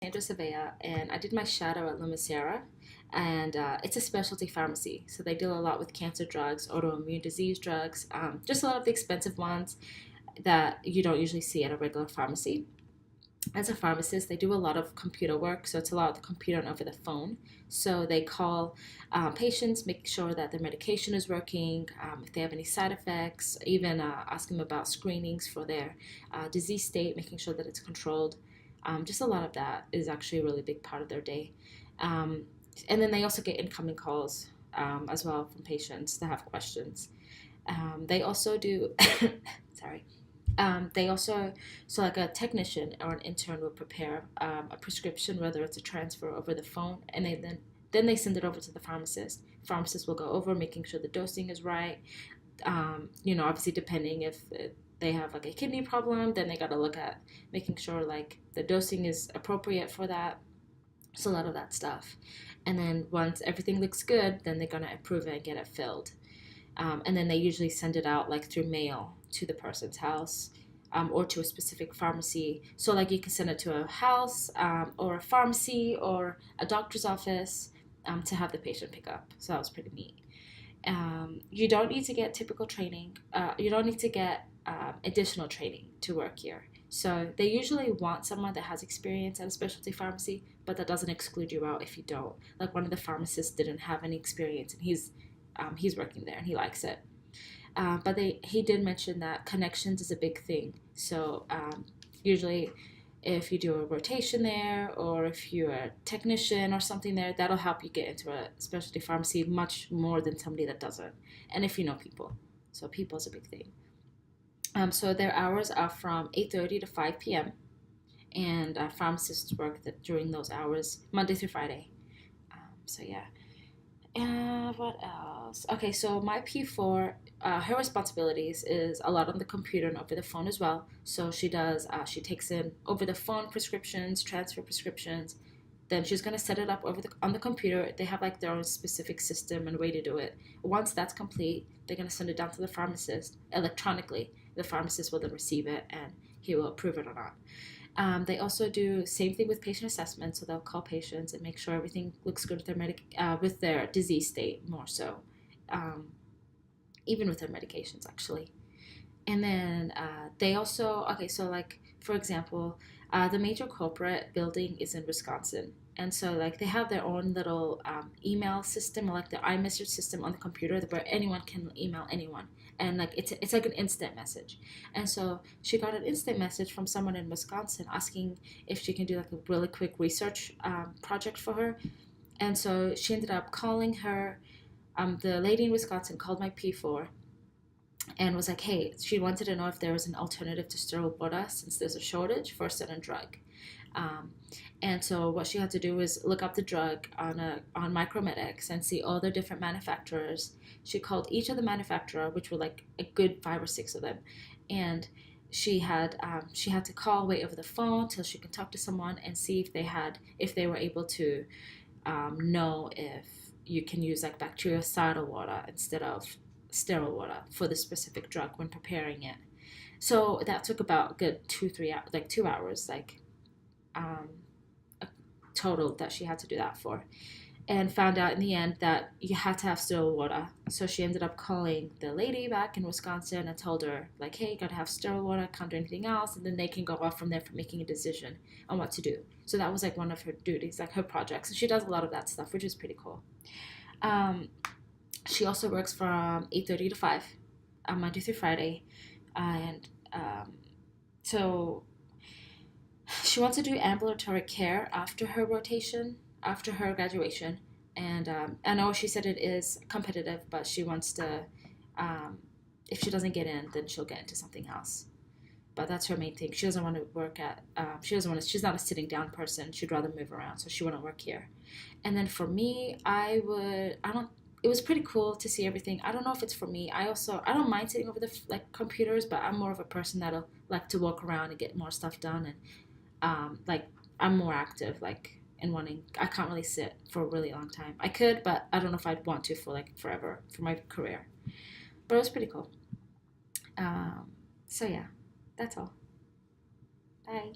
Sandra Savea, and I did my shadow at Lumicera, and it's a specialty pharmacy. So they deal a lot with cancer drugs, autoimmune disease drugs, just a lot of the expensive ones that you don't usually see at a regular pharmacy. As a pharmacist, they do a lot of computer work, so it's a lot of the computer and over the phone. So they call patients, make sure that their medication is working, if they have any side effects, even ask them about screenings for their disease state, making sure that it's controlled. Just a lot of that is actually a really big part of their day. Um, and then they also get incoming calls as well from patients that have questions. They also do, sorry, they also, so like a technician or an intern will prepare a prescription, whether it's a transfer over the phone, and then they send it over to the pharmacist. Pharmacist will go over making sure the dosing is right. Obviously depending if they have like a kidney problem, then they got to look at making sure like the dosing is appropriate for that. So a lot of that stuff. And then once everything looks good, then they're gonna approve it and get it filled. And then they usually send it out like through mail to the person's house. Or to a specific pharmacy. So, like, you can send it to a house or a pharmacy or a doctor's office to have the patient pick up. So, that was pretty neat. You don't need to get typical training. You don't need to get additional training to work here. So they usually want someone that has experience at a specialty pharmacy, but that doesn't exclude you out if you don't. Like one of the pharmacists didn't have any experience, and he's working there and he likes it. But he did mention that connections is a big thing. So usually if you do a rotation there or if you're a technician or something there, that'll help you get into a specialty pharmacy much more than somebody that doesn't. And if you know people. So people is a big thing. So their hours are from 8:30 to 5 p.m. And pharmacists work during those hours, Monday through Friday. So yeah. What else? Okay, so my P4, her responsibilities is a lot on the computer and over the phone as well. So she takes in over the phone prescriptions, transfer prescriptions. Then she's gonna set it up on the computer. They have like their own specific system and way to do it. Once that's complete, they're gonna send it down to the pharmacist electronically. The pharmacist will then receive it and he will approve it or not. They also do same thing with patient assessment, so they'll call patients and make sure everything looks good with with their disease state more so, um, even with their medications actually. And then they also so like for example, the major corporate building is in Wisconsin, and so like they have their own little email system or like the iMessage system on the computer where anyone can email anyone, and like it's like an instant message. And so she got an instant message from someone in Wisconsin asking if she can do like a really quick research project for her, and so she ended up calling her. The lady in Wisconsin called my P4 and was like, hey, she wanted to know if there was an alternative to sterile water since there's a shortage for a certain drug. Um, and so what she had to do was look up the drug on Micromedics and see all the different manufacturers. She called each of the manufacturer, which were like a good five or six of them, and she had to call, wait over the phone till she could talk to someone and see if they were able to know if you can use like bactericidal water instead of sterile water for the specific drug when preparing it. So that took about a good 2 3 hours, like 2 hours, like um, a total that she had to do that for. And found out in the end that you had to have sterile water. So she ended up calling the lady back in Wisconsin and told her, like, hey, you gotta have sterile water, can't do anything else. And then they can go off from there for making a decision on what to do. So that was like one of her duties, like her projects. And she does a lot of that stuff, which is pretty cool. Um, she also works from 8:30 to 5, Monday through Friday. And so she wants to do ambulatory care after her rotation, after her graduation. And I know she said it is competitive, but she wants to, if she doesn't get in, then she'll get into something else. But that's her main thing. She doesn't want to work at, she's not a sitting down person. She'd rather move around, so she wouldn't work here. And then for me, it was pretty cool to see everything. I don't know if it's for me. I don't mind sitting over the like computers, but I'm more of a person that'll like to walk around and get more stuff done. And like I'm more active, like in wanting. I can't really sit for a really long time. I could, but I don't know if I'd want to for like forever for my career. But it was pretty cool. So yeah, that's all. Bye.